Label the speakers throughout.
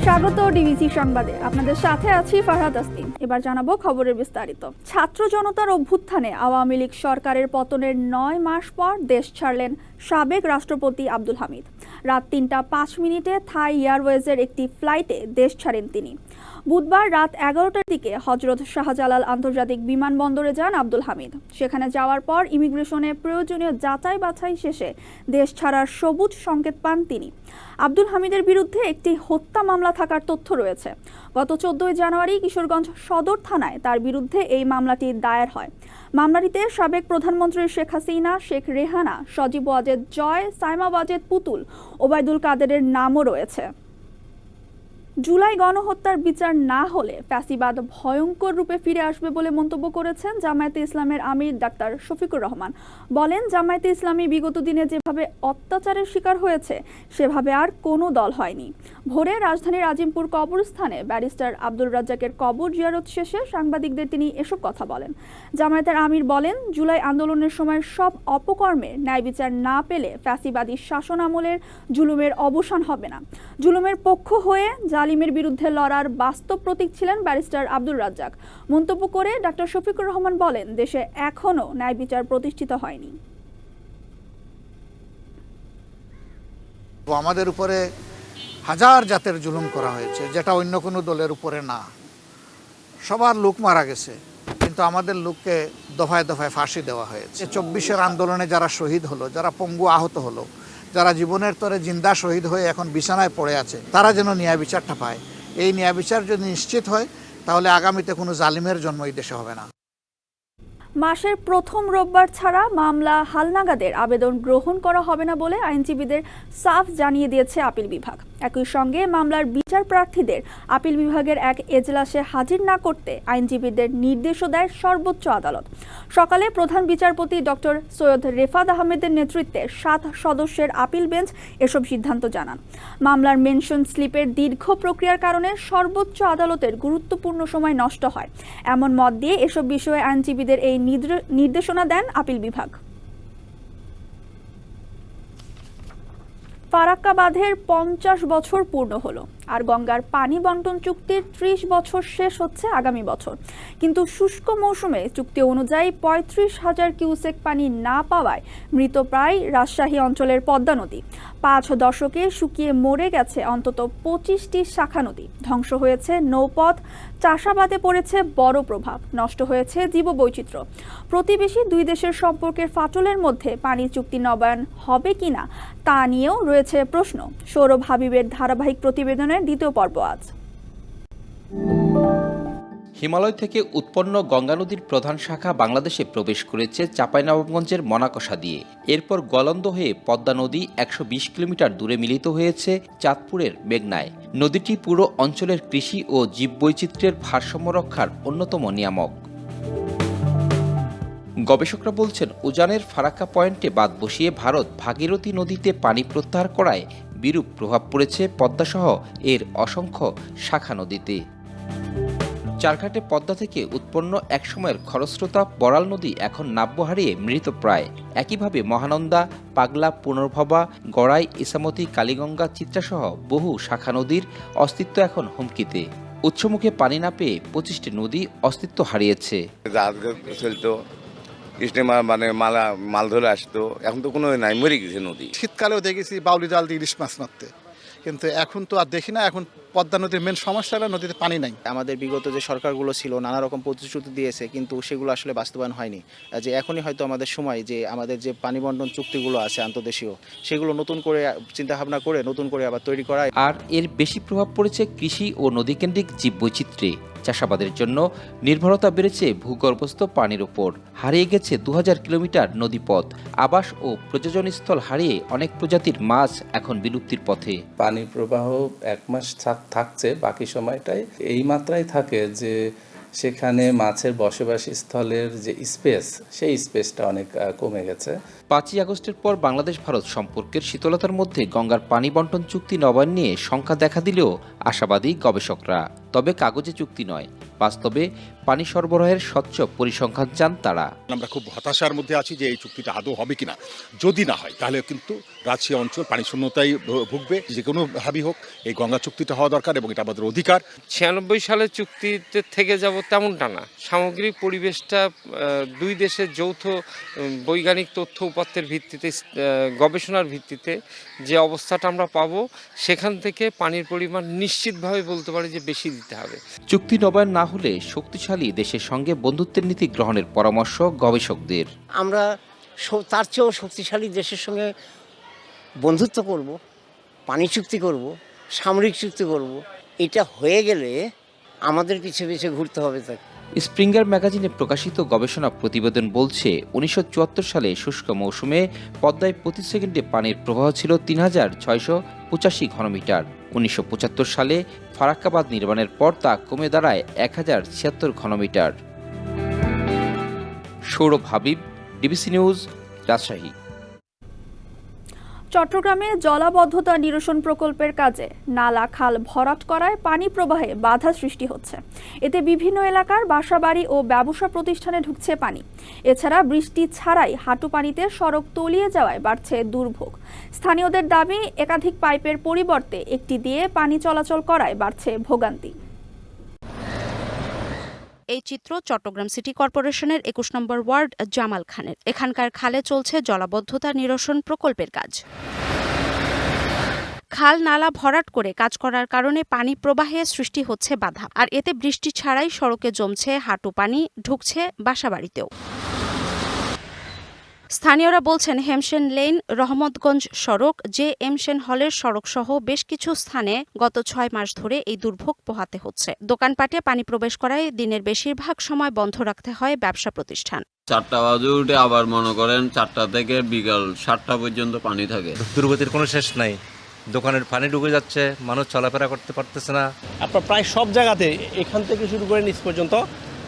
Speaker 1: স্বাগত ডিবিসি সংবাদে। আপনাদের সাথে আছি ফারহাদ আসলিম। এবার জানাবো খবরের বিস্তারিত। ছাত্র জনতার অভ্যুত্থানে আওয়ামী লীগ সরকারের পতনের ৯ মাস পর দেশ ছাড়লেন সাবেক রাষ্ট্রপতি আব্দুল হামিদ। রাত ৩টা ৫ মিনিটে থাই এয়ারওয়েজের একটি ফ্লাইটে দেশ ছাড়েন তিনি। বুধবার রাত ১১টার দিকে হজরত শাহজালাল আন্তর্জাতিক বিমানবন্দরে যান আব্দুল হামিদ। সেখানে যাওয়ার পর ইমিগ্রেশনে প্রয়োজনীয় যাচাই বাছাই শেষে দেশ ছাড়ার সবুজ সংকেত পান তিনি। আব্দুল হামিদের বিরুদ্ধে একটি হত্যা মামলা থাকার তথ্য রয়েছে। গত ১৪ জানুয়ারি কিশোরগঞ্জ সদর থানায় তার বিরুদ্ধে এই মামলাটি দায়ের হয়। মামলাটিতে সাবেক প্রধানমন্ত্রী শেখ হাসিনা, শেখ রেহানা, সজীব ওয়াজেদ জয়, সাইমা ওয়াজেদ পুতুল, ওবায়দুল কাদেরের নামও রয়েছে। জুলাই গণহত্যার বিচার না হলে ফ্যাসিবাদ ভয়ঙ্কর রূপে ফিরে আসবে বলে মন্তব্য করেছেন জামায়াতে ইসলামের আমির ডাক্তার শফিকুর রহমান। বলেন, জামায়াতে ইসলামী বিগত দিনে যেভাবে অত্যাচারের শিকার হয়েছে সেভাবে আর কোনো দল হয়নি। ভোরে রাজধানীর আজিমপুর কবরস্থানে ব্যারিস্টার আব্দুর রাজ্জাকের কবর জিয়ারত শেষে সাংবাদিকদের তিনি এসব কথা বলেন। জামায়াতের আমির বলেন, জুলাই আন্দোলনের সময় সব অপকর্মের ন্যায় বিচার না পেলে ফ্যাসিবাদী শাসন আমলের জুলুমের অবসান হবে না। জুলুমের পক্ষ হয়ে জালিমের বিরুদ্ধে লড়ার বাস্তব প্রতীক ছিলেন ব্যারিস্টার আব্দুর রাজ্জাক। মন্তব্য করে ডাক্তার শফিকুর রহমান বলেন, দেশে এখনো ন্যায় বিচার প্রতিষ্ঠিত হয়নি।
Speaker 2: আমাদের উপরে হাজার জাতের জুলুম করা হয়েছে, যেটা অন্য কোনো দলের উপরে না। সবার লোক মারা গেছে, কিন্তু আমাদের লোককে দফায় দফায় ফাঁসি দেওয়া হয়েছে। ২৪-এর আন্দোলনে যারা শহীদ হলো, যারা পঙ্গু আহত হলো, যারা জীবনের তরে জিন্দা শহীদ হয়ে এখন বিছানায় পড়ে আছে, তারা যেন ন্যায় বিচারটা পায়। এই ন্যায় বিচার যদি নিশ্চিত হয়, তাহলে আগামীতে কোনো জালিমের জন্ম এই দেশে হবে না।
Speaker 1: মাসের প্রথম রোববার ছাড়া মামলা হালনাগাদের আবেদন গ্রহণ করা হবে না বলে আইনজীবীদের সাফ জানিয়ে দিয়েছে আপিল বিভাগ। একই সঙ্গে মামলার বিচার প্রার্থীদের আপিল বিভাগের এক এজলাসে হাজির না করতে আইনজীবীদের নির্দেশও দেয় সর্বোচ্চ আদালত। সকালে প্রধান বিচারপতি ডক্টর সৈয়দ রেফাত আহমেদের নেতৃত্বে ৭ সদস্যের আপিল বেঞ্চ এসব সিদ্ধান্ত জানান। মামলার মেনশন স্লিপের দীর্ঘ প্রক্রিয়ার কারণে সর্বোচ্চ আদালতের গুরুত্বপূর্ণ সময় নষ্ট হয়, এমন মত দিয়ে এসব বিষয়ে আইনজীবীদের এই নির্দেশনা দেন আপিল বিভাগ। ফারাক্কা বাঁধের ৫০ বছর পূর্ণ হলো, আর গঙ্গার পানি বন্টন চুক্তির ৩০ বছর শেষ হচ্ছে আগামী বছর। কিন্তু শুষ্ক মৌসুমে চুক্তি অনুযায়ী ৩৫,০০০ কিউসেক পানি না পাওয়ায় মৃতপ্রায় রাজশাহী অঞ্চলের পদ্মা নদী। ৫ দশকে শুকিয়ে মরে গেছে অন্তত ২৫টি শাখা নদী। ধ্বংস হয়েছে নৌপথ, চাষাবাদে পড়েছে বড় প্রভাব, নষ্ট হয়েছে জীববৈচিত্র্য। প্রতিবেশী দুই দেশের সম্পর্কের ফাটলের মধ্যে পানি চুক্তি নবায়ন হবে কিনা তা নিয়েও রয়েছে প্রশ্ন। সৌরভ হাবিবের ধারাবাহিক প্রতিবেদনের দ্বিতীয় পর্ব আজ।
Speaker 3: হিমালয় থেকে উৎপন্ন গঙ্গা নদীর প্রধান শাখা বাংলাদেশে প্রবেশ করেছে চাঁপাইনবাবগঞ্জের মনাকষা দিয়ে। এরপর গলন্দ হয়ে পদ্মা নদী ১২০ কিলোমিটার দূরে মিলিত হয়েছে চাঁদপুরের মেঘনায়। নদীটি পুরো অঞ্চলের কৃষি ও জীববৈচিত্র্যের ভারসাম্য রক্ষার অন্যতম নিয়ামক। গবেষকরা বলছেন, উজানের ফারাক্কা পয়েন্টে বাঁধ বসিয়ে ভারত ভাগীরথী নদীতে পানি প্রত্যাহার করায় বিরূপ প্রভাব পড়েছে পদ্মাসহ এর অসংখ্য শাখা নদীতে। চারঘাটে পদ্মা থেকে উৎপন্ন একসময়ের খরস্রোতা বড়াল নদী এখন নাব্য হারিয়ে মৃতপ্রায়। একইভাবে মহানন্দা, পাগলা, পুনর্ভবা, গড়াই, ইসামতি, কালীগঙ্গা, চিত্রাসহ বহু শাখা নদীর অস্তিত্ব এখন হুমকিতে। উৎসমুখে পানি না পেয়ে ২৫টি নদী অস্তিত্ব হারিয়েছে।
Speaker 4: মাল ধরে আসতো, এখন তো কোনো নাই, মরে গেছে নদী।
Speaker 5: শীতকালেও দেখেছি বাউলি জাল দিয়ে ইলিশ মাছ মারতে, কিন্তু এখন তো আর দেখি না। এখন পদ্মা নদীর মেন সমস্যাটা নদীতে পানি নাই।
Speaker 6: আমাদের বিগত যে সরকারগুলো ছিল নানা রকম প্রতিশ্রুতি দিয়েছে, কিন্তু সেগুলো আসলে বাস্তবায়ন হয়নি। যে এখনই হয়তো আমাদের সময় যে আমাদের যে পানি বন্টন চুক্তিগুলো আছে আন্তর্দেশীয়, সেগুলো নতুন করে চিন্তাভাবনা করে নতুন করে আবার তৈরি করা।
Speaker 3: আর এর বেশি প্রভাব পড়েছে কৃষি ও নদীকেন্দ্রিক জীববৈচিত্র্যে। চাষাবাদের জন্য নির্ভরতা বেড়েছে ভূগর্ভস্থ পানির উপর। হারিয়ে গেছে ২০০০ কিলোমিটার নদীপথ। আবাস ও প্রজননস্থল হারিয়ে অনেক প্রজাতির মাছ এখন বিলুপ্তির পথে।
Speaker 7: পানির প্রবাহ ১ মাস থাকছে, বাকি সময়টাই এই মাত্রায় থাকে যে সেখানে মাছের বসবাসী স্থলের যে স্পেস, সেই স্পেসটা অনেক কমে গেছে।
Speaker 3: ৫ই আগস্টের পর বাংলাদেশ ভারত সম্পর্কের শীতলতার মধ্যে গঙ্গার পানি বন্টন চুক্তি নবায়ন নিয়ে শঙ্কা দেখা দিলেও আশাবাদী গবেষকরা। তবে কাগজে চুক্তি নয়, বাস্তবে পানি সরবরাহের স্বচ্ছ পরিসংখ্যান চান তারা।
Speaker 8: আমরা খুব হতাশার মধ্যে আছি যে এই চুক্তিটা আদৌ হবে কিনা। যদি না হয় তাহলে কিন্তু রাজশাহী অঞ্চল পানি শূন্যতায় ভুগবে। যে কোনো ভাবেই হোক এই গঙ্গা চুক্তিটা হওয়া দরকার এবং এটা আমাদের অধিকার।
Speaker 9: 96 সালে চুক্তিতে থেকে যাব তেমনটা না। সামগ্রিক পরিবেশটা দুই দেশের যৌথ বৈজ্ঞানিক তথ্য উপাত্তের ভিত্তিতে, গবেষণার ভিত্তিতে যে অবস্থাটা আমরা পাবো, সেখান থেকে পানির পরিমাণ নিশ্চিতভাবে বলতে পারি যে বেশি দিতে হবে।
Speaker 3: চুক্তি নবায়ন না হলে শক্তিশালী দেশের সঙ্গে বন্ধুত্বের নীতি গ্রহণের পরামর্শ গবেষকদের।
Speaker 10: আমরা তার চেয়েও শক্তিশালী দেশের সঙ্গে বন্ধুত্ব করব, পানি চুক্তি করব, সামরিক চুক্তি করব। এটা হয়ে গেলে আমাদের পিছে পিছে ঘুরতে হবে। তাকে
Speaker 3: স্প্রিঙ্গার ম্যাগাজিনে প্রকাশিত গবেষণা প্রতিবেদন বলছে 1974 সালে শুষ্ক মৌসুমে পদ্মায় প্রতি সেকেন্ডে পানির প্রবাহ ছিল 3685 ঘনমিটার। 1975 সালে ফারাক্কা বাঁধ নির্মাণের পর তা কমে দাঁড়ায় 1076 ঘনমিটার। Sourav Habib, DBC news, Rajshahi.
Speaker 1: চট্টগ্রামে জলাবদ্ধতা নিরসন প্রকল্পের কাজে নালা খাল ভরাট করায় পানি প্রবাহে বাধা সৃষ্টি হচ্ছে। এতে বিভিন্ন এলাকার বাসাবাড়ি ও ব্যবসা প্রতিষ্ঠানে ঢুকছে পানি। এছাড়া বৃষ্টি ছাড়াই হাঁটু পানিতে সড়ক তলিয়ে যাওয়ায় বাড়ছে দুর্ভোগ। স্থানীয়দের দাবি, একাধিক পাইপের পরিবর্তে একটি দিয়ে পানি চলাচল করায় বাড়ছে ভোগান্তি।
Speaker 11: এই চিত্র চট্টগ্রাম সিটি কর্পোরেশনের 21 নম্বর ওয়ার্ড জামাল খানের। এখানকার খালে চলছে জলাবদ্ধতা নিরসন প্রকল্পের কাজ। খাল নালা ভরাট করে কাজ করার কারণে পানি প্রবাহে সৃষ্টি হচ্ছে বাধা, আর এতে বৃষ্টি ছাড়াই সড়কে জমছে হাঁটু পানি, ঢুকছে বাসাবাড়িতেও। স্থানীয়রা বলছেন, হেমসেন লেন, রহমতগঞ্জ সড়ক, জে এম সেন হলের সড়ক সহ বেশ কিছু স্থানে গত 6 মাস ধরে এই দুর্ভোগ পোহাতে হচ্ছে। দোকানপাটে পানি প্রবেশ করায় দিনের বেশিরভাগ সময় বন্ধ রাখতে হয় ব্যবসা প্রতিষ্ঠান।
Speaker 12: 4টা বাজে উঠে আবার মনে করেন 4টা থেকে বিকাল 7টা পর্যন্ত পানি থাকে।
Speaker 13: দুর্গতির কোনো শেষ নাই। দোকানের পানি ঢুকে যাচ্ছে, মানুষ চলাফেরা করতে পারতেছে না।
Speaker 14: আপনার প্রায় সব জায়গাতে এখান থেকে শুরু করে নিচ পর্যন্ত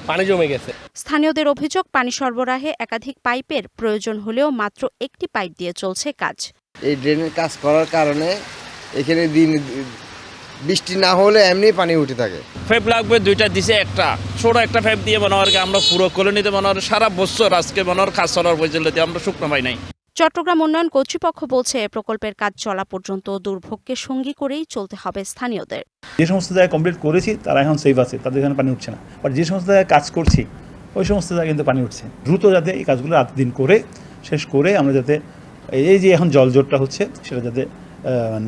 Speaker 14: পানি জমে গেছে।
Speaker 11: স্থানীয়দের অভিযোগ, পানি সরবরাহে একাধিক পাইপের প্রয়োজন হলেও মাত্র একটি পাইপ দিয়ে চলছে কাজ।
Speaker 15: এই ড্রেনের কাজ করার কারণে এখানে দিন বৃষ্টি না হলে এমনি পানি উঠে থাকে।
Speaker 16: পাইপ লাগবে, 2টা দিছে, একটা ছোট একটা পাইপ দিয়ে মনে হয় আমরা পুরো কলোনিতে মনে হয় সারা বছর আজকে মনে হয় কাজ চলার পর্যন্ত আমরা শুকনো পাই নাই।
Speaker 11: চট্টগ্রাম উন্নয়ন কর্তৃপক্ষ বলছে, প্রকল্পের কাজ চলা পর্যন্ত দুর্ভোগকে সঙ্গী করেই চলতে হবে স্থানীয়দের।
Speaker 17: যে সমস্ত জায়গায় কমপ্লিট করেছি তারা এখন সেফ আছে, তাদের এখানে পানি উঠছে না। আর যে সমস্ত জায়গায় কাজ করছি ওই সমস্ত জায়গায় কিন্তু পানি উঠছে। দ্রুত যাতে এই কাজগুলো রাত দিন করে শেষ করে আমরা যাতে এই যে এখন জলজটটা হচ্ছে সেটা যাতে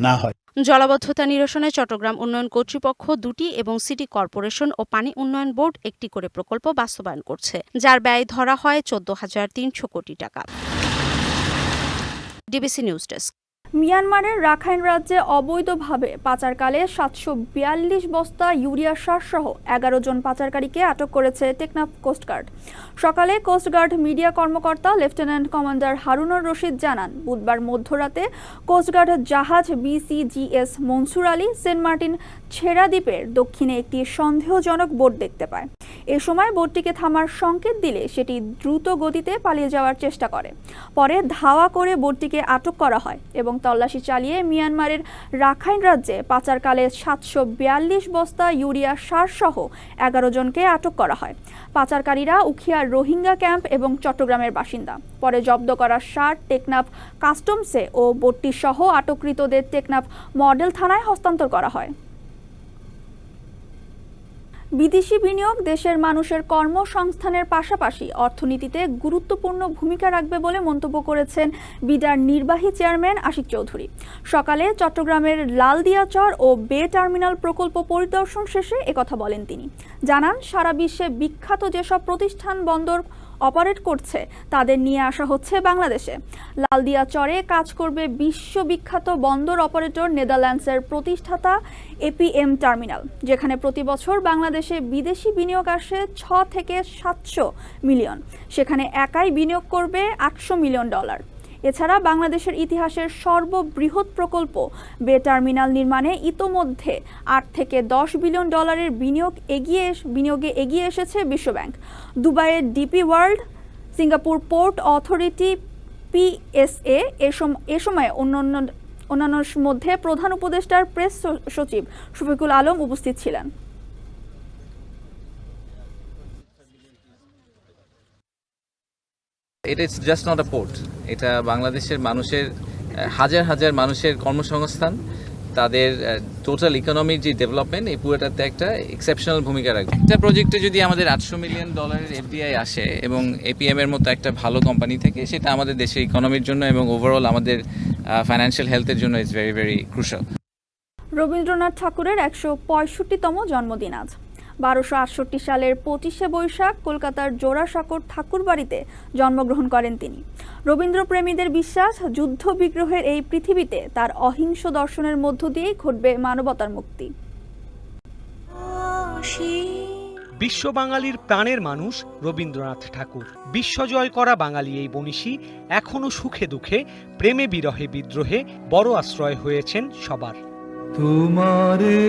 Speaker 17: না হয়।
Speaker 11: জলাবদ্ধতা নিরসনে চট্টগ্রাম উন্নয়ন কর্তৃপক্ষ 2টি এবং সিটি কর্পোরেশন ও পানি উন্নয়ন বোর্ড 1টি করে প্রকল্প বাস্তবায়ন করছে, যার ব্যয় ধরা হয় 14,300 কোটি টাকা। DBC news desk.
Speaker 1: মিয়ানমারের রাখাইন রাজ্যে অবৈধভাবে পাচারকালে 742 বস্তা ইউরিয়া সার সহ 11 জন পাচারকারীকে আটক করেছে টেকনাফ কোস্টগার্ড। সকালে কোস্টগার্ড মিডিয়া কর্মকর্তা লেফটেন্যান্ট কমান্ডার হারুনুর রশিদ জানান, বুধবার মধ্যরাতে কোস্টগার্ড জাহাজ BCGS Mansur Ali Saint Martin ছেড়া দ্বীপের দক্ষিণে একটি সন্দেহজনক বোট দেখতে পায়। এ সময় বোটটিকে থামার সংকেত দিলে সেটি দ্রুত গতিতে পালিয়ে যাওয়ার চেষ্টা করে। পরে ধাওয়া করে বোটটিকে আটক করা হয় এবং তল্লাশি চালিয়ে মিয়ানমারের রাখাইন রাজ্যে পাচারকালে 742 বস্তা ইউরিয়া সার সহ 11 জনকে আটক করা হয়। পাচারকারীরা উখিয়ার রোহিঙ্গা ক্যাম্প এবং চট্টগ্রামের বাসিন্দা। পরে জব্দ করা সার টেকনাফ কাস্টমসে ও বোটটি সহ আটককৃতদের টেকনাফ মডেল থানায় হস্তান্তর করা হয়। বিদেশি বিনিয়োগ দেশের মানুষের কর্মসংস্থানের পাশাপাশি অর্থনীতিতে গুরুত্বপূর্ণ ভূমিকা রাখবে বলে মন্তব্য করেছেন বিডার নির্বাহী চেয়ারম্যান আশিক চৌধুরী। সকালে চট্টগ্রামের লালদিয়াচর ও বে টার্মিনাল প্রকল্প পরিদর্শন শেষে একথা বলেন তিনি। জানান, সারা বিশ্বে বিখ্যাত যেসব প্রতিষ্ঠান বন্দর অপারেট করছে তাদের নিয়ে আসা হচ্ছে বাংলাদেশে। লালদিয়াচরে কাজ করবে বিশ্ববিখ্যাত বন্দর অপারেটর নেদারল্যান্ডসের প্রতিষ্ঠাতা APM টার্মিনাল, যেখানে প্রতি বছর বাংলাদেশে বিদেশি বিনিয়োগ আসে 6 থেকে 700 মিলিয়ন। সেখানে একাই বিনিয়োগ করবে $800 মিলিয়ন। এছাড়া বাংলাদেশের ইতিহাসের সর্ববৃহৎ প্রকল্প বে টার্মিনাল নির্মাণে ইতোমধ্যে 8 থেকে 10 বিলিয়ন ডলারের বিনিয়োগে এগিয়ে এসেছে বিশ্বব্যাংক। দুবাইয়ের DP world, Singapore port authority PSA এ সময় অন্যান্যর মধ্যে প্রধান উপদেষ্টার প্রেস সচিব শফিকুল আলম উপস্থিত ছিলেন।
Speaker 18: এটা it's just not a port, এটা বাংলাদেশের মানুষের হাজার হাজার মানুষের কর্মসংস্থান, তাদের টোটাল ইকোনমির যে ডেভেলপমেন্ট, এই পুরোটাতে একটা এক্সেপশনাল ভূমিকা রাখবে। একটা প্রজেক্টে যদি আমাদের $800 মিলিয়ন এফডিআই আসে এবং এপিএম এর মতো একটা ভালো কোম্পানি থেকে, সেটা আমাদের দেশের ইকোনমির জন্য এবং ওভারঅল আমাদের ফাইন্যান্সিয়াল হেলথের জন্য it's very very crucial.
Speaker 1: Rabindranath ঠাকুরের 165তম জন্মদিন আজ। 1268 সালের 25শে বৈশাখ কলকাতার জোড়াসাঁকোর ঠাকুরবাড়িতে জন্মগ্রহণ করেন তিনি। রবীন্দ্রপ্রেমীদের বিশ্বাস, যুদ্ধ বিগ্রহের এই পৃথিবীতে তার অহিংস দর্শনের মধ্য দিয়েই ঘটবে মানবতার মুক্তি।
Speaker 19: বিশ্ব বাঙালির প্রাণের মানুষ রবীন্দ্রনাথ ঠাকুর। বিশ্বজয় করা বাঙালি এই বনিশী এখনো সুখে দুঃখে, প্রেমে বিরহে বিদ্রোহে বড় আশ্রয় হয়েছেন সবার।
Speaker 20: তোমারে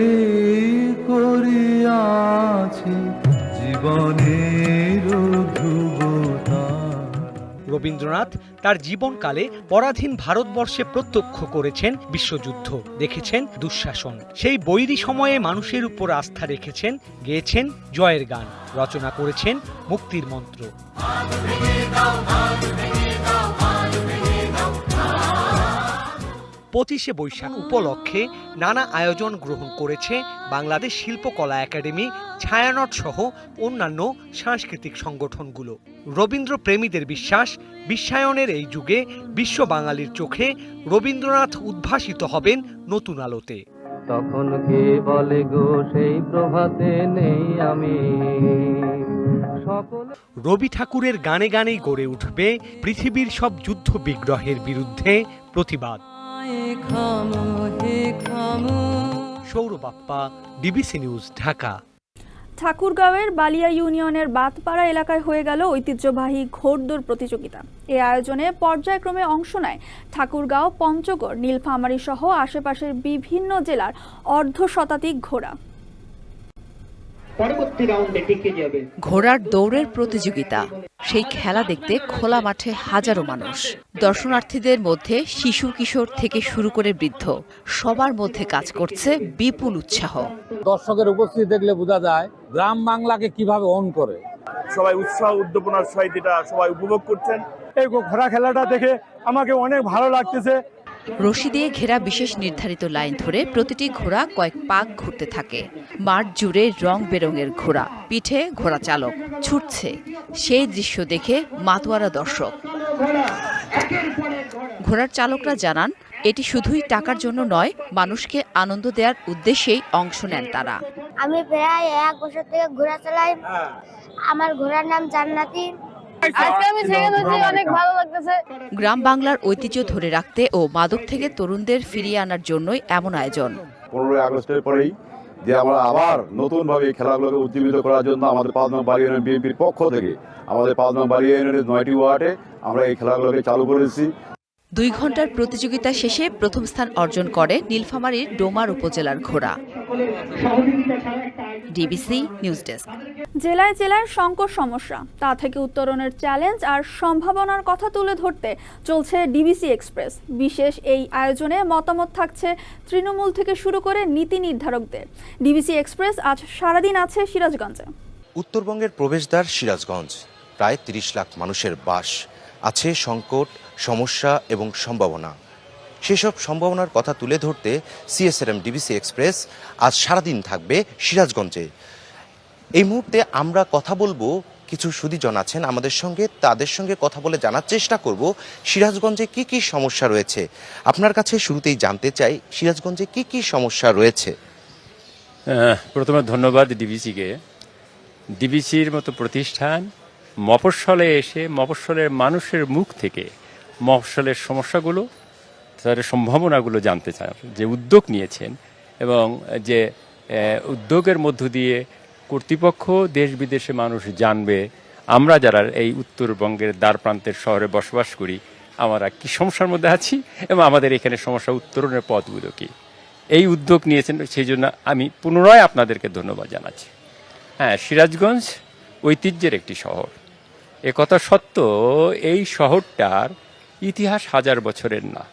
Speaker 20: করিয়াছি জীবনের ধ্রুবতা।
Speaker 19: রবীন্দ্রনাথ তার জীবনকালে পরাধীন ভারতবর্ষে প্রত্যক্ষ করেছেন বিশ্বযুদ্ধ, দেখেছেন দুঃশাসন। সেই বৈরী সময়ে মানুষের উপর আস্থা রেখেছেন, গেয়েছেন জয়ের গান, রচনা করেছেন মুক্তির মন্ত্র। 25শে বৈশাখ উপলক্ষে নানা আয়োজন গ্রহণ করেছে বাংলাদেশ শিল্পকলা একাডেমি, ছায়ানট সহ অন্যান্য সাংস্কৃতিক সংগঠনগুলো। রবীন্দ্র প্রেমীদের বিশ্বাস, বিশ্বায়নের এই যুগে বিশ্ব বাঙালির চোখে রবীন্দ্রনাথ উদ্ভাসিত হবেন নতুন আলোতে।
Speaker 20: তখন কে বলে গো সেই প্রভাতে নেই আমি।
Speaker 19: রবি ঠাকুরের গানে গানেই গড়ে উঠবে পৃথিবীর সব যুদ্ধ বিগ্রহের বিরুদ্ধে প্রতিবাদ। Sourav Bappa, DBC news, Dhaka.
Speaker 1: ঠাকুরগাঁওয়ের বালিয়া ইউনিয়নের বাতপাড়া এলাকায় হয়ে গেল ঐতিহ্যবাহী ঘোড়দৌড় প্রতিযোগিতা। এই আয়োজনে পর্যায়ক্রমে অংশ নেয় ঠাকুরগাঁও, পঞ্চগড়, নীলফামারী সহ আশেপাশের বিভিন্ন জেলার অর্ধশতাধিক ঘোড়া।
Speaker 21: ঘোড়ার দৌড়ের প্রতিযোগিতা, সেই খেলা দেখতে খোলা মাঠে হাজারো মানুষ। দর্শনার্থীদের মধ্যে শিশু কিশোর থেকে শুরু করে বৃদ্ধ, সবার মধ্যে কাজ করছে বিপুল উৎসাহ।
Speaker 22: দর্শকের উপস্থিতি দেখলে বোঝা যায় গ্রাম বাংলাকে কিভাবে অন করে।
Speaker 23: সবাই উৎসাহ উদ্দীপনার সহিত এটা সবাই উপভোগ করছেন।
Speaker 24: এই ঘোড়া খেলাটা দেখে আমাকে অনেক ভালো লাগতেছে।
Speaker 21: রশি দিয়ে ঘেরা বিশেষ নির্ধারিত লাইন ধরে প্রতিটি ঘোড়া কয়েক পাক ঘুরতে থাকে। মাঠ জুড়ে রং বেরঙের ঘোড়া, পিঠে ঘোড়া চালক ছুটছে। সেই দৃশ্য দেখে মাতোয়ারা দর্শক। ঘোড়ার চালকরা জানান, এটি শুধুই টাকার জন্য নয়, মানুষকে আনন্দ দেওয়ার উদ্দেশ্যেই অংশ নেন তারা।
Speaker 25: আমি প্রায় 1 বছর থেকে ঘোড়া চালাই। আমার ঘোড়ার নাম জান্নাতি। অনেক ভালো লাগতেছে।
Speaker 21: গ্রাম বাংলার ঐতিহ্য ধরে রাখতে ও মাদক থেকে তরুণদের ফিরিয়ে আনার জন্যই এমন আয়োজন।
Speaker 26: 15 আগস্টের পরেই যে আমরা আবার নতুনভাবে এই খেলাগুলোকে উজ্জীবিত করার জন্য আমাদের 5 নং বাড়ি ইউনিয়ন বিএনপির পক্ষ থেকে আমাদের 5 নং বাড়ি ইউনিয়নের 9টি ওয়ার্ডে আমরা এই খেলাগুলোকে চালু করেছি।
Speaker 21: 2 ঘন্টার প্রতিযোগিতা শেষে প্রথম স্থান অর্জন করে নীলফামারীর ডোমার উপজেলার ঘোড়া। DBC news desk.
Speaker 1: জেলায় জেলায় সংকট সমস্যা, তা থেকে উত্তরণের চ্যালেঞ্জ আর সম্ভাবনার কথা তুলে ধরতে চলছে ডিবিসি এক্সপ্রেস। বিশেষ এই আয়োজনে মতামত থাকছে তৃণমূল থেকে শুরু করে নীতি নির্ধারকদের। ডিবিসি এক্সপ্রেস আজ সারাদিন আছে সিরাজগঞ্জে।
Speaker 27: উত্তরবঙ্গের প্রবেশদ্বার সিরাজগঞ্জ, প্রায় 30 লাখ মানুষের বাস। আছে সংকট, সমস্যা এবং সম্ভাবনা। সেসব সম্ভাবনার কথা তুলে ধরতে সিএসআরএম ডিবিসি এক্সপ্রেস আজ সারাদিন থাকবে সিরাজগঞ্জে। এই মুহূর্তে আমরা কথা বলবো, কিছু সুধীজন আছেন আমাদের সঙ্গে, তাদের সঙ্গে কথা বলে জানার চেষ্টা করব সিরাজগঞ্জে কি কি সমস্যা রয়েছে। আপনার কাছে শুরুতেই জানতে চাই, সিরাজগঞ্জে কি কি সমস্যা রয়েছে?
Speaker 28: প্রথমে ধন্যবাদ ডিবিসিকে। ডিবিসির মতো প্রতিষ্ঠান মফস্বলে এসে মফস্বলের মানুষের মুখ থেকে মফস্বলের সমস্যাগুলো, তাদের সম্ভাবনাগুলো জানতে চান, যে উদ্যোগ নিয়েছেন এবং যে উদ্যোগের মধ্য দিয়ে কর্তৃপক্ষ, দেশ বিদেশে মানুষ জানবে আমরা যারা এই উত্তরবঙ্গের দ্বার প্রান্তের শহরে বসবাস করি আমরা কি সমস্যার মধ্যে আছি এবং আমাদের এখানে সমস্যা উত্তরণের পথগুলো কি। এই উদ্যোগ নিয়েছেন, সেই জন্য আমি পুনরায় আপনাদেরকে ধন্যবাদ জানাচ্ছি। হ্যাঁ, সিরাজগঞ্জ ঐতিহ্যের একটি শহর, একথা সত্য। এই শহরটার ইতিহাস 1000 বছরের না,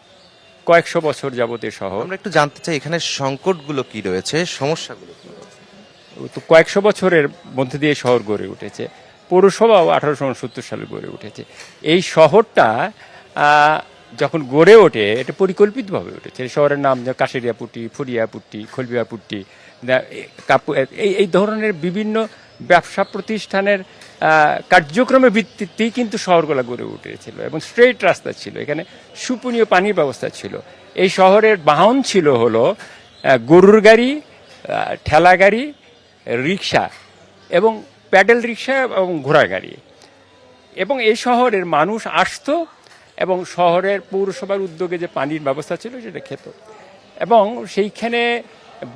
Speaker 28: কয়েকশো বছর যাবত এই শহর।
Speaker 27: আমরা একটু জানতে চাই এখানে সংকটগুলো কি রয়েছে, সমস্যাগুলো কি রয়েছে।
Speaker 28: তো কয়েকশো বছরের মধ্যে দিয়ে শহর গড়ে উঠেছে, পৌরসভাও 1869 সালে গড়ে উঠেছে। এই শহরটা যখন গড়ে ওঠে এটা পরিকল্পিতভাবে উঠেছে। এই শহরের নাম কাশেরিয়াপুটি, ফুরিয়াপুটি, খলবিয়াপুটি, এই ধরনের বিভিন্ন ব্যবসা প্রতিষ্ঠানের কার্যক্রমের ভিত্তিতেই কিন্তু শহরগুলো গড়ে উঠেছিল এবং স্ট্রেইট রাস্তা ছিল, এখানে সুপনীয় পানির ব্যবস্থা ছিল। এই শহরের বাহন ছিল হলো গরুর গাড়ি, ঠেলা গাড়ি, রিক্সা এবং প্যাডেল রিক্সা এবং ঘোড়া গাড়ি। এবং এই শহরের মানুষ আসতো এবং শহরের পৌরসভার উদ্যোগে যে পানির ব্যবস্থা ছিল সেটা খেত এবং সেইখানে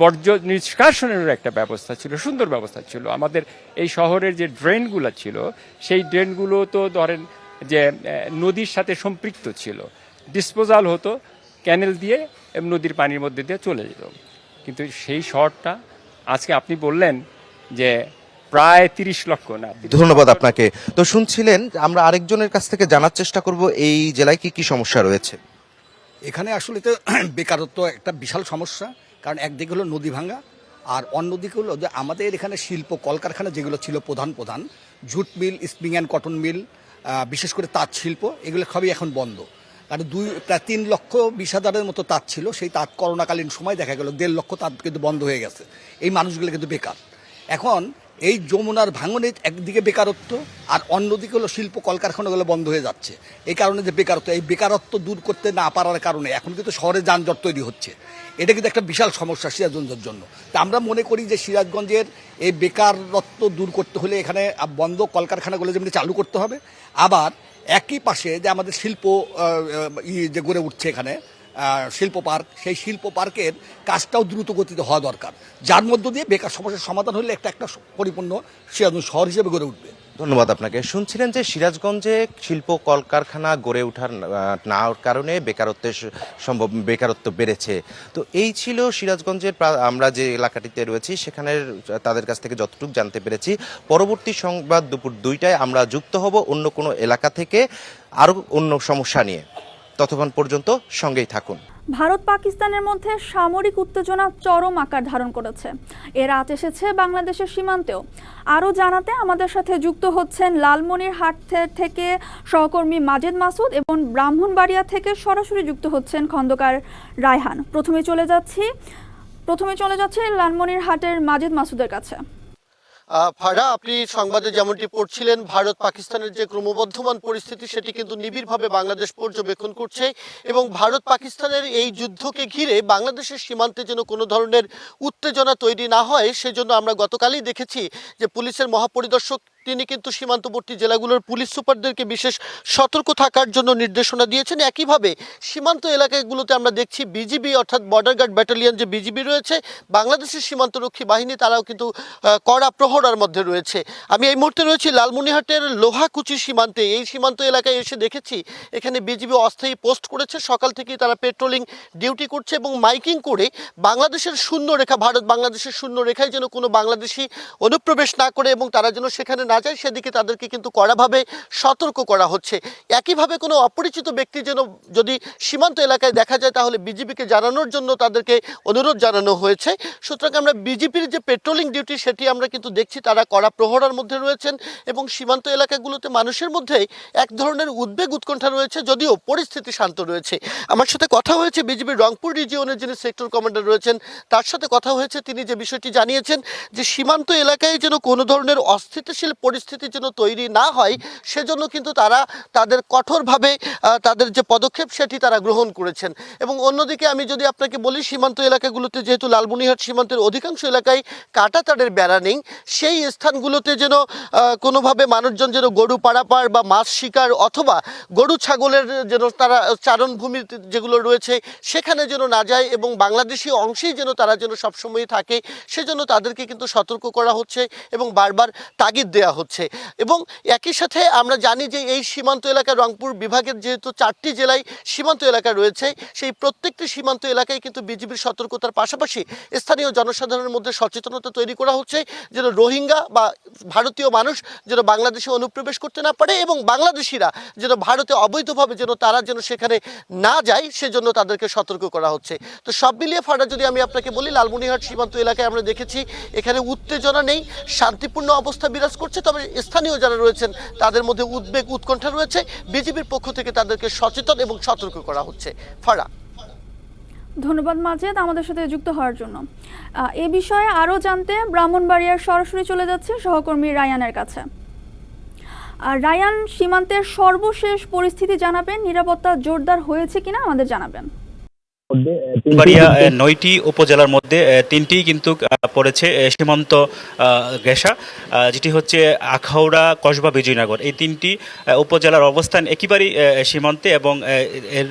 Speaker 28: বর্জ্য নিষ্কাশনের একটা ব্যবস্থা ছিল, সুন্দর ব্যবস্থা ছিল। আমাদের এই শহরের যে ড্রেনগুলো ছিল সেই ড্রেনগুলো তো ধরেন যে নদীর সাথে সম্পৃক্ত ছিল, ডিসপোজাল হতো ক্যানেল দিয়ে এবং নদীর পানির মধ্যে দিয়ে চলে যেত। কিন্তু সেই শহরটা আজকে আপনি বললেন যে প্রায় 30 লক্ষ না।
Speaker 27: ধন্যবাদ আপনাকে। তো শুনছিলেন, আমরা আরেকজনের কাছ থেকে জানার চেষ্টা করব এই জেলায় কি কি সমস্যা রয়েছে।
Speaker 2: এখানে আসলে তো বেকারত্ব একটা বিশাল সমস্যা, কারণ একদিকে হলো নদী ভাঙা আর অন্যদিকে হলো যে আমাদের এখানে শিল্প কলকারখানা যেগুলো ছিল প্রধান jute mill, spring and cotton mill, বিশেষ করে তাঁত শিল্প, এগুলো সবই এখন বন্ধ। কারণ প্রায় 3,20,000 মতো তাঁত ছিল, সেই তাঁত করোনাকালীন সময় দেখা গেল 1.5 লক্ষ তাঁত কিন্তু বন্ধ হয়ে গেছে। এই মানুষগুলো কিন্তু বেকার। এখন এই যমুনার ভাঙনে একদিকে বেকারত্ব আর অন্যদিকে হলো শিল্প কলকারখানাগুলো বন্ধ হয়ে যাচ্ছে। এই কারণে যে বেকারত্ব, এই বেকারত্ব দূর করতে না পারার কারণে এখন কিন্তু শহরে যানজট তৈরি হচ্ছে। এটা কিন্তু একটা বিশাল সমস্যা সিরাজগঞ্জের জন্য। তা আমরা মনে করি যে সিরাজগঞ্জের এই বেকারত্ব দূর করতে হলে এখানে বন্ধ কলকারখানাগুলো যেমনি চালু করতে হবে, আবার একই পাশে যে আমাদের শিল্প যে গড়ে উঠছে এখানে শিল্প পার্ক, সেই শিল্প পার্কের কাজটাও দ্রুত গতিতে হওয়া দরকার, যার মধ্য দিয়ে বেকার সমস্যার সমাধান হলে একটা পরিপূর্ণ সিরাজগঞ্জ শহর হিসেবে গড়ে উঠবে।
Speaker 27: ধন্যবাদ আপনাকে। শুনছিলেন যে সিরাজগঞ্জে শিল্প কলকারখানা গড়ে ওঠার না কারণে বেকারত্ব বেড়েছে। তো এই ছিল সিরাজগঞ্জের আমরা যে এলাকাটিতে রয়েছি সেখানের তাদের কাছ থেকে যতটুকু জানতে পেরেছি। পরবর্তী সংবাদ দুপুর 2টায় আমরা যুক্ত হব অন্য কোনো এলাকা থেকে আরও অন্য সমস্যা নিয়ে। ততক্ষণ পর্যন্ত সঙ্গেই থাকুন।
Speaker 1: ভারত পাকিস্তানের মধ্যে সামরিক উত্তেজনা চরম আকার ধারণ করেছে। এর রাত এসেছে বাংলাদেশের সীমান্তেও। আরও জানাতে আমাদের সাথে যুক্ত হচ্ছেন লালমনিরহাট থেকে সহকর্মী মাজেদ মাসুদ এবং ব্রাহ্মণবাড়িয়া থেকে সরাসরি যুক্ত হচ্ছেন খন্দকার রায়হান। প্রথমে চলে যাচ্ছে লালমনিরহাটের মাজেদ মাসুদের কাছে।
Speaker 4: ফারা, আপনি সংবাদে যেমনটি পড়ছিলেন, ভারত পাকিস্তানের যে ক্রমবর্ধমান পরিস্থিতি সেটি কিন্তু নিবিড়ভাবে বাংলাদেশ পর্যবেক্ষণ করছে এবং ভারত পাকিস্তানের এই যুদ্ধকে ঘিরে বাংলাদেশের সীমান্তে যেন কোনো ধরনের উত্তেজনা তৈরি না হয় সেজন্য আমরা গতকালই দেখেছি যে পুলিশের মহাপরিদর্শক তিনি কিন্তু সীমান্তবর্তী জেলাগুলোর পুলিশ সুপারদেরকে বিশেষ সতর্ক থাকার জন্য নির্দেশনা দিয়েছেন। একইভাবে সীমান্ত এলাকাগুলোতে আমরা দেখছি বিজিবি অর্থাৎ বর্ডার গার্ড ব্যাটালিয়ন যে বিজিবি রয়েছে, বাংলাদেশের সীমান্তরক্ষী বাহিনী, তারাও কিন্তু কড়া প্রহরার মধ্যে রয়েছে। আমি এই মুহূর্তে রয়েছি লালমনিরহাটের লোহাকুচি সীমান্তে। এই সীমান্ত এলাকায় এসে দেখেছি এখানে বিজিবি অস্থায়ী পোস্ট করেছে, সকাল থেকেই তারা পেট্রোলিং ডিউটি করছে এবং মাইকিং করে বাংলাদেশের শূন্য রেখা, ভারত বাংলাদেশের শূন্য রেখায় যেন কোনো বাংলাদেশি অনুপ্রবেশ না করে এবং তারা যেন সেখানে না যায় সেদিকে তাদেরকে কিন্তু কড়াভাবে সতর্ক করা হচ্ছে। একইভাবে কোনো অপরিচিত ব্যক্তি যেন যদি সীমান্ত এলাকায় দেখা যায় তাহলে বিজিবিকে জানানোর জন্য তাদেরকে অনুরোধ জানানো হয়েছে। সুতরাং আমরা বিজেপির যে পেট্রোলিং ডিউটি সেটি আমরা কিন্তু দেখছি তারা কড়া প্রহরার মধ্যে রয়েছেন এবং সীমান্ত এলাকাগুলোতে মানুষের মধ্যে এক ধরনের উদ্বেগ উৎকণ্ঠা রয়েছে, যদিও পরিস্থিতি শান্ত রয়েছে। আমার সাথে কথা হয়েছে বিজেপির রংপুর রিজিয়নের যিনি সেক্টর কমান্ডার রয়েছেন তার সাথে কথা হয়েছে। তিনি যে বিষয়টি জানিয়েছেন যে সীমান্ত এলাকায় যেন কোনো ধরনের অস্থিতিশীল পরিস্থিতি যেন তৈরি না হয় সেজন্য কিন্তু তারা তাদের কঠোরভাবে তাদের যে পদক্ষেপ সেটি তারা গ্রহণ করেছেন। এবং অন্যদিকে আমি যদি আপনাকে বলি, সীমান্ত এলাকাগুলোতে যেহেতু লালমনিরহাট সীমান্তের অধিকাংশ এলাকায় কাঁটাতারের বেড়া নেই, সেই স্থানগুলোতে যেন কোনোভাবে মানুষজন যেন গরু পাড়াপাড় বা মাছ শিকার অথবা গরু ছাগলের যেন তারা চারণভূমি যেগুলো রয়েছে সেখানে যেন না যায় এবং বাংলাদেশি অংশেই যেন তারা যেন সবসময় থাকে সেজন্য তাদেরকে কিন্তু সতর্ক করা হচ্ছে এবং বারবার তাগিদ দেওয়া হচ্ছে। এবং একই সাথে আমরা জানি যে এই সীমান্ত এলাকা রংপুর বিভাগের যেহেতু 4টি জেলায় সীমান্ত এলাকা রয়েছে, সেই প্রত্যেকটি সীমান্ত এলাকায় কিন্তু বিজিবির সতর্কতার পাশাপাশি স্থানীয় জনসাধারণের মধ্যে সচেতনতা তৈরি করা হচ্ছে যেন রোহিঙ্গা বা ভারতীয় মানুষ যেন বাংলাদেশে অনুপ্রবেশ করতে না পারে এবং বাংলাদেশিরা যেন ভারতে অবৈধভাবে যেন তারা যেন সেখানে না যায় সেজন্য তাদেরকে সতর্ক করা হচ্ছে। তো সব মিলিয়ে ফাটা যদি আমি আপনাকে বলি, লালমনিরহাট সীমান্ত এলাকায় আমরা দেখেছি এখানে উত্তেজনা নেই, শান্তিপূর্ণ অবস্থা বিরাজ করছে। তবে স্থানীয় যারা রয়েছেন তাদের মধ্যে উদ্বেগ উৎকণ্ঠা রয়েছে। বিজিবির পক্ষ থেকে তাদেরকে সচেতন এবং সতর্ক করা হচ্ছে। ফারা,
Speaker 1: ধন্যবাদ মাজেদ আমাদের সাথে যুক্ত হওয়ার জন্য। এ বিষয়ে আরও জানতে ব্রাহ্মণবাড়িয়ার সরাসরি চলে যাচ্ছে সহকর্মী রায়ানের কাছে। রায়ান, সীমান্তের সর্বশেষ পরিস্থিতি জানাবেন, নিরাপত্তা জোরদার হয়েছে কিনা আমাদের জানাবেন।
Speaker 3: বাড়িয়া 9টি উপজেলার মধ্যে 3টি কিন্তু পড়েছে সীমান্ত ঘেঁষা, যেটি হচ্ছে আখাউড়া, কসবা, বিজয়নগর। এই 3টি উপজেলার অবস্থান একেবারেই সীমান্তে এবং এর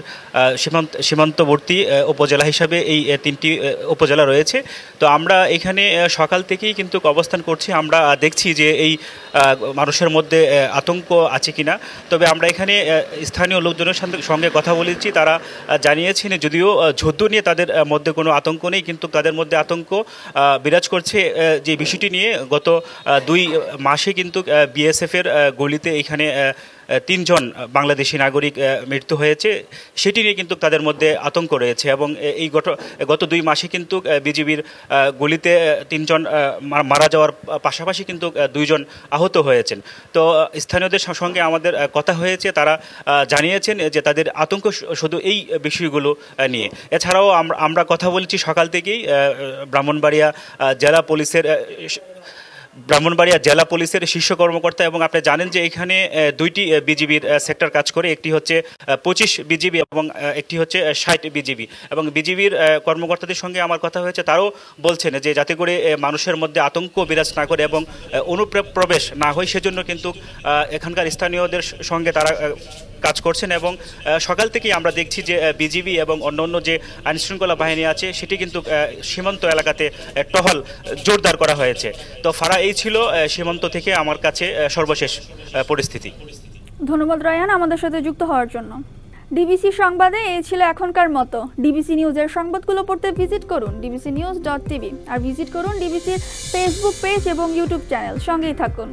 Speaker 3: সীমান্তবর্তী উপজেলা হিসাবে এই 3টি উপজেলা রয়েছে। তো আমরা এখানে সকাল থেকেই কিন্তু অবস্থান করছি। আমরা দেখছি যে এই মানুষের মধ্যে আতঙ্ক আছে কিনা। তবে আমরা এখানে স্থানীয় লোকজনের সঙ্গে কথা বলেছি, তারা জানিয়েছেন যদিও যুদ্ধ নিয়ে তাদের মধ্যে কোনো আতঙ্ক নেই, কিন্তু তাদের মধ্যে আতঙ্ক বিরাজ করছে যে বিষয়টি নিয়ে গত 2 মাসে কিন্তু বিএসএফের গুলিতে এখানে 3 জন বাংলাদেশি নাগরিক মৃত্যু হয়েছে, সেটি নিয়ে কিন্তু তাদের মধ্যে আতঙ্ক রয়েছে। এবং এই গত 2 মাসে কিন্তু বিজিবির গুলিতে 3 জন মারা যাওয়ার পাশাপাশি কিন্তু 2 জন আহত হয়েছেন। তো স্থানীয়দের সঙ্গে আমাদের কথা হয়েছে, তারা জানিয়েছেন যে তাদের আতঙ্ক শুধু এই বিষয়গুলো নিয়ে। এছাড়াও আমরা কথা বলছি সকাল থেকেই ব্রাহ্মণবাড়িয়া জেলা পুলিশের শীর্ষ কর্মকর্তা, এবং আপনি জানেন যে এখানে 2টি বিজিবির সেক্টর কাজ করে, একটি হচ্ছে 25 বিজিবি এবং একটি হচ্ছে 60 বিজিবি। এবং বিজিবির কর্মকর্তাদের সঙ্গে আমার কথা হয়েছে, তারাও বলছেন যে যাতে করে মানুষের মধ্যে আতঙ্ক বিরাজ না করে এবং অনুপ্রবেশ না হয়, সেজন্য কিন্তু এখানকার স্থানীয়দের সঙ্গে তারা কাজ করছেন। এবং সকাল থেকেই আমরা দেখছি যে বিজিবি এবং অন্যান্য যে আইনশৃঙ্খলা বাহিনী আছে সেটি কিন্তু সীমান্ত এলাকাতে টহল জোরদার করা হয়েছে। তো ফারা, এই ছিল সীমান্ত থেকে আমার কাছে সর্বশেষ পরিস্থিতি।
Speaker 1: ধন্যবাদ রায়ান আমাদের সাথে যুক্ত হওয়ার জন্য। ডিবিসি সংবাদে এই ছিল এখনকার মতো। ডিবিসি নিউজের সংবাদগুলো পড়তে ভিজিট করুন dbcnews.tv আর ভিজিট করুন ডিবিসির ফেসবুক পেজ এবং ইউটিউব চ্যানেল। সঙ্গেই থাকুন।